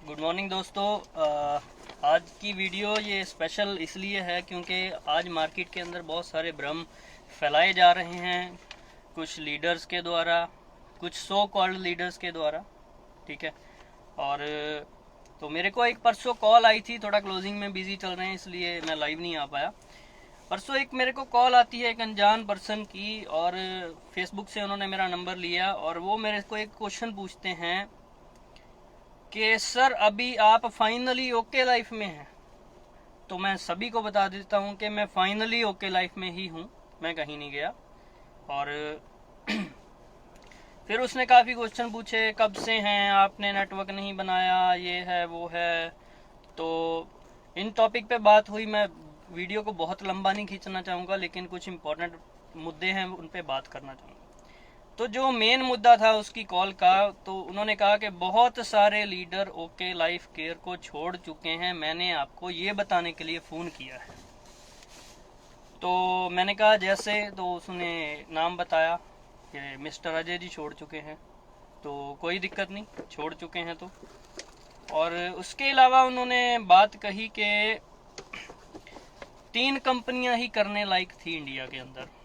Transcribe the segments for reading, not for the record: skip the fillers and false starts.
Good morning दोस्तों। आज की वीडियो ये स्पेशल इसलिए है क्योंकि आज मार्केट के अंदर बहुत सारे भ्रम फैलाए जा रहे हैं कुछ लीडर्स के द्वारा, कुछ सो कॉल्ड लीडर्स के द्वारा। ठीक है। और तो मेरे को एक परसों कॉल आई थी, थोड़ा क्लोजिंग में बिजी चल रहे हैं इसलिए मैं लाइव नहीं आ पाया। परसों एक मेरे को कॉल आती है एक अनजान पर्सन की, और फेसबुक से उन्होंने मेरा नंबर लिया और वो मेरे को एक क्वेश्चन पूछते हैं कि सर अभी आप फाइनली ओके लाइफ में हैं। तो मैं सभी को बता देता हूं कि मैं फाइनली ओके लाइफ में ही हूं, मैं कहीं नहीं गया। और फिर उसने काफ़ी क्वेश्चन पूछे, कब से हैं, आपने नेटवर्क नहीं बनाया, ये है वो है। तो इन टॉपिक पे बात हुई। मैं वीडियो को बहुत लंबा नहीं खींचना चाहूँगा, लेकिन कुछ इम्पोर्टेंट मुद्दे हैं उन पे बात करना चाहूँगा। तो जो मेन मुद्दा था उसकी कॉल का, तो उन्होंने कहा कि बहुत सारे लीडर ओके लाइफ केयर को छोड़ चुके हैं, मैंने आपको ये बताने के लिए फ़ोन किया है। तो मैंने कहा जैसे, तो उसने नाम बताया कि मिस्टर अजय जी छोड़ चुके हैं। तो कोई दिक्कत नहीं, छोड़ चुके हैं तो। और उसके अलावा उन्होंने बात कही कि 3 कंपनियां ही करने लायक थी इंडिया के अंदर।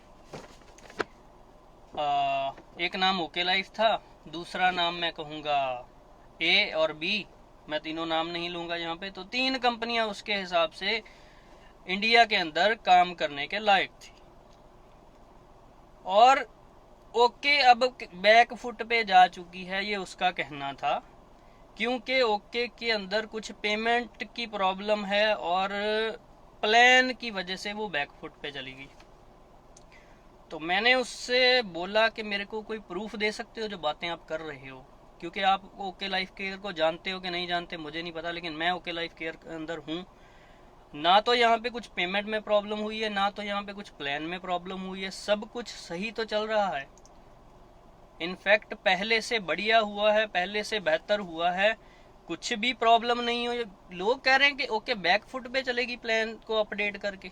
एक नाम ओके लाइफ था, दूसरा नाम मैं कहूँगा ए और बी, मैं तीनों नाम नहीं लूँगा यहाँ पे। तो 3 कंपनियां उसके हिसाब से इंडिया के अंदर काम करने के लायक थी। और ओके अब बैक फुट पे जा चुकी है, ये उसका कहना था, क्योंकि ओके के अंदर कुछ पेमेंट की प्रॉब्लम है और प्लान की वजह से वो बैक फुट पे चली गई। तो मैंने उससे बोला कि मेरे को कोई प्रूफ दे सकते हो जो बातें आप कर रहे हो, क्योंकि आप ओके लाइफ केयर को जानते हो कि नहीं जानते मुझे नहीं पता, लेकिन मैं ओके लाइफ केयर के अंदर हूँ। ना तो यहाँ पे कुछ पेमेंट में प्रॉब्लम हुई है, ना तो यहाँ पे कुछ प्लान में प्रॉब्लम हुई है, सब कुछ सही तो चल रहा है। इनफैक्ट पहले से बढ़िया हुआ है, पहले से बेहतर हुआ है, कुछ भी प्रॉब्लम नहीं हो। लोग कह रहे हैं कि ओके बैक फुट पे चलेगी प्लान को अपडेट करके।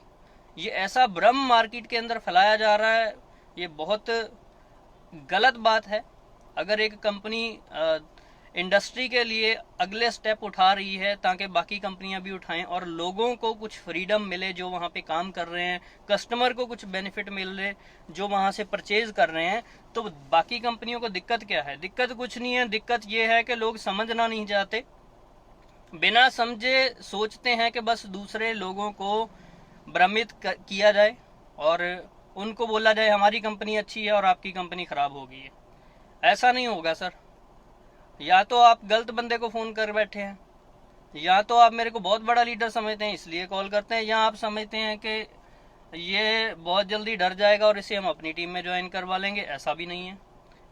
ये ऐसा भ्रम मार्केट के अंदर फैलाया जा रहा है, ये बहुत गलत बात है। अगर एक कंपनी इंडस्ट्री के लिए अगले स्टेप उठा रही है ताकि बाकी कंपनियां भी उठाएं और लोगों को कुछ फ्रीडम मिले जो वहां पे काम कर रहे हैं, कस्टमर को कुछ बेनिफिट मिले जो वहां से परचेज कर रहे हैं, तो बाकी कंपनियों को दिक्कत क्या है? दिक्कत कुछ नहीं है। दिक्कत ये है कि लोग समझना नहीं चाहते, बिना समझे सोचते हैं कि बस दूसरे लोगों को भ्रमित किया जाए और उनको बोला जाए हमारी कंपनी अच्छी है और आपकी कंपनी खराब हो गई है। ऐसा नहीं होगा सर। या तो आप गलत बंदे को फ़ोन कर बैठे हैं, या तो आप मेरे को बहुत बड़ा लीडर समझते हैं इसलिए कॉल करते हैं, या आप समझते हैं कि ये बहुत जल्दी डर जाएगा और इसे हम अपनी टीम में ज्वाइन करवा लेंगे। ऐसा भी नहीं है।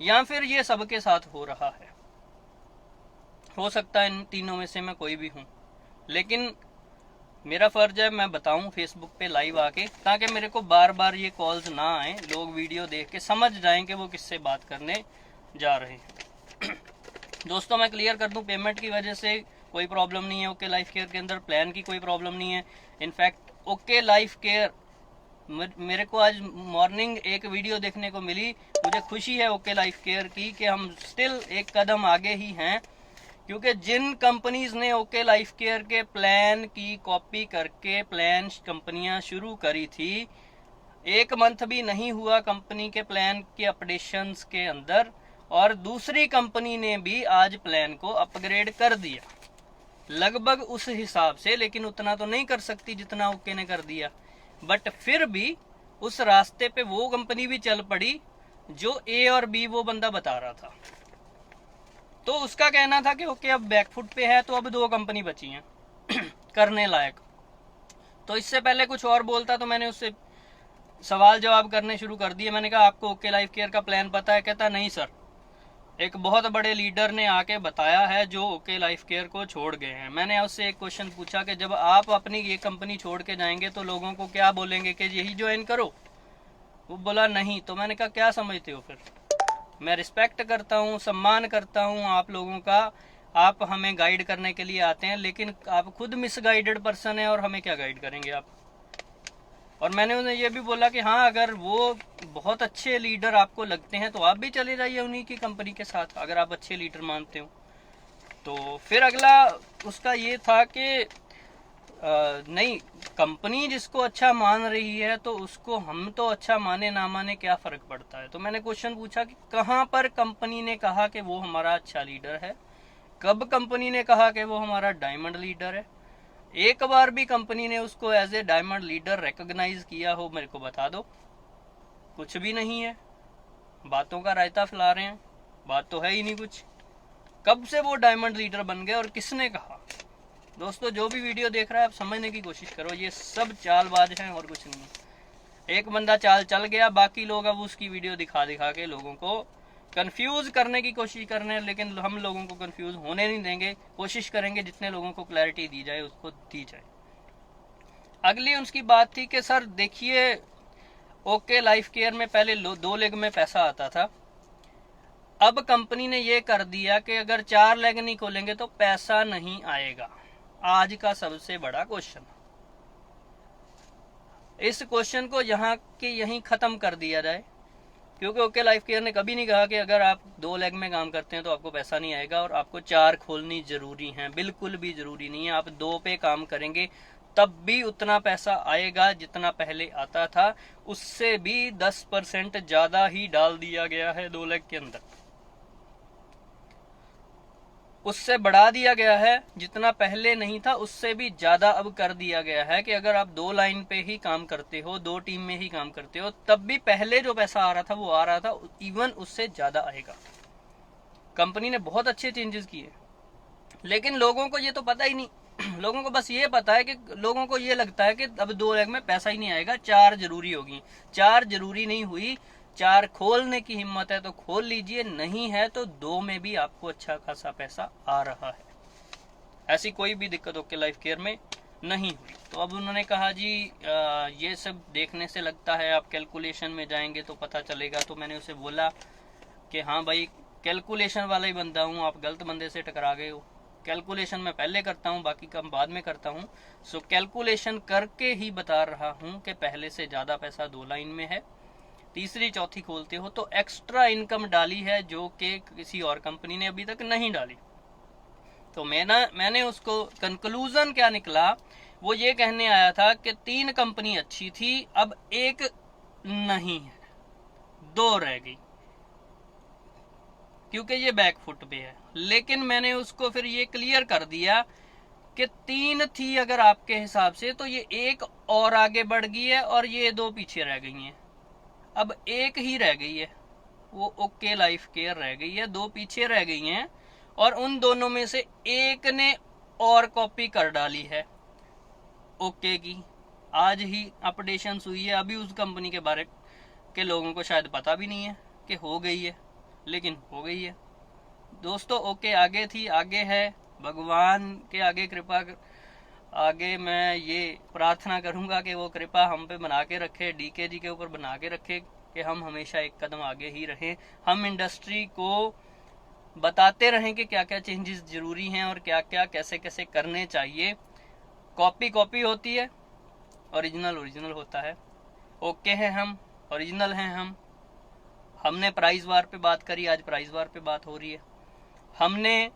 या फिर ये सबके साथ हो रहा है। हो सकता है इन तीनों में से मैं कोई भी हूँ, लेकिन मेरा फर्ज है मैं बताऊं फेसबुक पे लाइव आके, ताकि मेरे को बार बार ये कॉल्स ना आए, लोग वीडियो देख के समझ जाएं कि वो किससे बात करने जा रहे हैं। दोस्तों मैं क्लियर कर दूं, पेमेंट की वजह से कोई प्रॉब्लम नहीं है ओके लाइफ केयर के अंदर, प्लान की कोई प्रॉब्लम नहीं है। इनफैक्ट ओके लाइफ केयर, मेरे को आज मॉर्निंग एक वीडियो देखने को मिली, मुझे खुशी है ओके लाइफ केयर की कि हम स्टिल एक कदम आगे ही हैं, क्योंकि जिन कंपनीज ने ओके लाइफ केयर के प्लान की कॉपी करके प्लान कंपनियां शुरू करी थी, 1 मंथ भी नहीं हुआ कंपनी के प्लान के अपडेशंस के अंदर, और दूसरी कंपनी ने भी आज प्लान को अपग्रेड कर दिया लगभग उस हिसाब से, लेकिन उतना तो नहीं कर सकती जितना ओके ने कर दिया। बट फिर भी उस रास्ते पे वो कंपनी भी चल पड़ी जो ए और बी वो बंदा बता रहा था। तो उसका कहना था कि ओके अब बैकफुट पे है, तो अब 2 कंपनी बची हैं करने लायक। तो इससे पहले कुछ और बोलता तो मैंने उससे सवाल जवाब करने शुरू कर दिए। मैंने कहा आपको ओके लाइफ केयर का प्लान पता है? कहता नहीं सर, एक बहुत बड़े लीडर ने आके बताया है जो ओके लाइफ केयर को छोड़ गए हैं। मैंने उससे एक क्वेश्चन पूछा कि जब आप अपनी ये कंपनी छोड़ के जाएंगे तो लोगों को क्या बोलेंगे कि यही ज्वाइन करो? वो बोला नहीं। तो मैंने कहा क्या समझते हो फिर? मैं रिस्पेक्ट करता हूँ, सम्मान करता हूँ आप लोगों का, आप हमें गाइड करने के लिए आते हैं, लेकिन आप खुद मिसगाइडेड पर्सन है और हमें क्या गाइड करेंगे आप? और मैंने उन्हें ये भी बोला कि हाँ, अगर वो बहुत अच्छे लीडर आपको लगते हैं तो आप भी चले जाइए उन्हीं की कंपनी के साथ, अगर आप अच्छे लीडर मानते हो। तो फिर अगला उसका ये था कि नहीं, कंपनी जिसको अच्छा मान रही है तो उसको हम तो अच्छा माने ना माने क्या फर्क पड़ता है। तो मैंने क्वेश्चन पूछा कि कहाँ पर कंपनी ने कहा कि वो हमारा अच्छा लीडर है, कब कंपनी ने कहा कि वो हमारा डायमंड लीडर है। एक बार भी कंपनी ने उसको as a diamond leader recognise किया हो, मेरे को बता दो। कुछ भी नहीं है, बातों का रायता फैला रहे हैं, बात तो है ही नहीं कुछ। कब से वो डायमंड लीडर बन गए और किसने कहा? दोस्तों, जो भी वीडियो देख रहा है आप समझने की कोशिश करो, ये सब चालबाज हैं और कुछ नहीं। एक बंदा चाल चल गया, बाकी लोग अब उसकी वीडियो दिखा दिखा के लोगों को कंफ्यूज करने की कोशिश कर रहे हैं, लेकिन हम लोगों को कंफ्यूज होने नहीं देंगे। कोशिश करेंगे जितने लोगों को क्लैरिटी दी जाए उसको दी जाए। अगली उनकी बात थी कि सर देखिए, ओके लाइफ केयर में पहले 2 लेग में पैसा आता था, अब कंपनी ने ये कर दिया कि अगर 4 लेग नहीं खोलेंगे तो पैसा नहीं आएगा। आज का सबसे बड़ा क्वेश्चन, इस क्वेश्चन को यहाँ के यहीं खत्म कर दिया जाए, क्योंकि ओके लाइफ केयर ने कभी नहीं कहा कि अगर आप 2 लेग में काम करते हैं तो आपको पैसा नहीं आएगा और आपको 4 खोलनी जरूरी है। बिल्कुल भी जरूरी नहीं है। आप 2 पे काम करेंगे तब भी उतना पैसा आएगा जितना पहले आता था, उससे भी 10% ज्यादा ही डाल दिया गया है 2 लेग के अंदर, उससे बढ़ा दिया गया है। जितना पहले नहीं था उससे भी ज्यादा अब कर दिया गया है कि अगर आप 2 लाइन पे ही काम करते हो, 2 टीम में ही काम करते हो, तब भी पहले जो पैसा आ रहा था वो आ रहा था, इवन उससे ज्यादा आएगा। कंपनी ने बहुत अच्छे चेंजेस किए, लेकिन लोगों को ये तो पता ही नहीं। लोगों को बस ये पता है कि लोगों को ये लगता है कि अब 2 लेग में पैसा ही नहीं आएगा, 4 जरूरी होगी। 4 जरूरी नहीं हुई, 4 खोलने की हिम्मत है तो खोल लीजिए, नहीं है तो 2 में भी आपको अच्छा खासा पैसा आ रहा है। ऐसी कोई भी दिक्कत ओके लाइफ केयर में नहीं हुई। तो अब उन्होंने कहा जी ये सब देखने से लगता है आप कैलकुलेशन में जाएंगे तो पता चलेगा। तो मैंने उसे बोला कि हाँ भाई, कैलकुलेशन वाला ही बंदा हूँ, आप गलत बंदे से टकरा गए हो। कैलकुलेशन मैं पहले करता हूँ, बाकी काम बाद में करता हूँ। सो कैलकुलेशन करके ही बता रहा हूँ कि पहले से ज्यादा पैसा 2 लाइन में है, तीसरी चौथी खोलते हो तो एक्स्ट्रा इनकम डाली है जो कि किसी और कंपनी ने अभी तक नहीं डाली। तो मैंने उसको कंक्लूजन क्या निकला, वो ये कहने आया था कि 3 कंपनी अच्छी थी, अब 1 नहीं है, 2 रह गई, क्योंकि ये बैकफुट पे है। लेकिन मैंने उसको फिर ये क्लियर कर दिया कि 3 थी अगर आपके हिसाब से, तो ये 1 और आगे बढ़ गई है और ये 2 पीछे रह गई हैं। अब 1 ही रह गई है, वो ओके लाइफ केयर रह गई है, 2 पीछे रह गई हैं और उन दोनों में से 1 ने और कॉपी कर डाली है ओके की। आज ही अपडेशन हुई है, अभी उस कंपनी के बारे के लोगों को शायद पता भी नहीं है कि हो गई है, लेकिन हो गई है। दोस्तों, ओके आगे थी, आगे है, भगवान के आगे कृपा, आगे मैं ये प्रार्थना करूंगा कि वो कृपा हम पे बना के रखे, डीके जी के ऊपर बना के रखे कि हम हमेशा एक कदम आगे ही रहें। हम इंडस्ट्री को बताते रहें कि क्या क्या चेंजेस जरूरी हैं और क्या क्या कैसे कैसे करने चाहिए। कॉपी कॉपी होती है, ओरिजिनल ओरिजिनल होता है। ओके हैं हम, ओरिजिनल हैं हम। हमने प्राइस वार पे बात करी, आज प्राइस वार पे बात हो रही है। हमने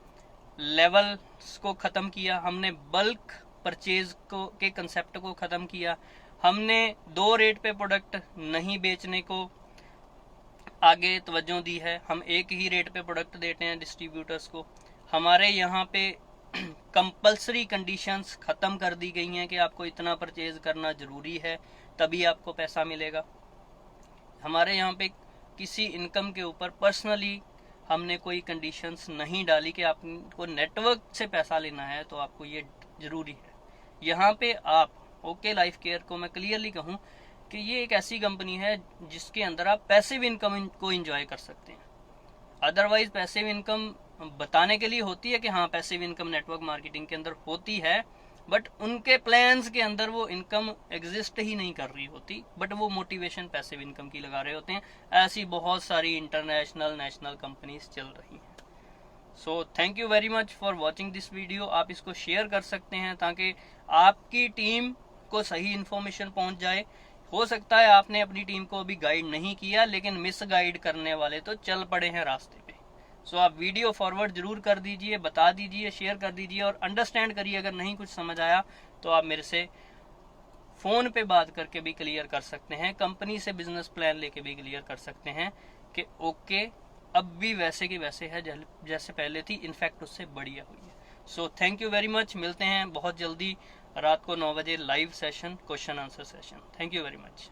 लेवल्स को खत्म किया, हमने बल्क परचेज को के कंसेप्ट को खत्म किया, हमने 2 रेट पे प्रोडक्ट नहीं बेचने को आगे तवज्जो दी है, हम 1 ही रेट पे प्रोडक्ट देते हैं डिस्ट्रीब्यूटर्स को। हमारे यहाँ पे कंपल्सरी कंडीशंस खत्म कर दी गई हैं कि आपको इतना परचेज करना जरूरी है तभी आपको पैसा मिलेगा। हमारे यहाँ पे किसी इनकम के ऊपर पर्सनली हमने कोई कंडीशंस नहीं डाली कि आपको नेटवर्क से पैसा लेना है तो आपको ये जरूरी है। यहाँ पे आप ओके लाइफ केयर को मैं क्लियरली कहूँ कि ये एक ऐसी कंपनी है जिसके अंदर आप पैसिव इनकम को एंजॉय कर सकते हैं। अदरवाइज पैसिव इनकम बताने के लिए होती है कि हाँ पैसिव इनकम नेटवर्क मार्केटिंग के अंदर होती है, बट उनके प्लान्स के अंदर वो इनकम एग्जिस्ट ही नहीं कर रही होती, बट वो मोटिवेशन पैसिव इनकम की लगा रहे होते हैं। ऐसी बहुत सारी इंटरनेशनल नेशनल कंपनीज चल रही हैं। So thank you very much for watching this video. आप इसको शेयर कर सकते हैं ताकि आपकी टीम को सही इन्फॉर्मेशन पहुंच जाए। हो सकता है आपने अपनी टीम को अभी गाइड नहीं किया, लेकिन मिस गाइड करने वाले तो चल पड़े हैं रास्ते पे। सो आप वीडियो फॉरवर्ड जरूर कर दीजिए, बता दीजिए, शेयर कर दीजिए और अंडरस्टैंड करिए। अगर नहीं कुछ समझ आया तो आप मेरे से फ़ोन पे बात करके भी क्लियर कर सकते हैं, कंपनी से बिजनेस प्लान लेके भी क्लियर कर सकते हैं कि ओके अब भी वैसे की वैसे है जैसे पहले थी, इनफैक्ट उससे बढ़िया हुई है। So thank you very much. मिलते हैं बहुत जल्दी रात को 9 बजे live session, question answer session. Thank you very much.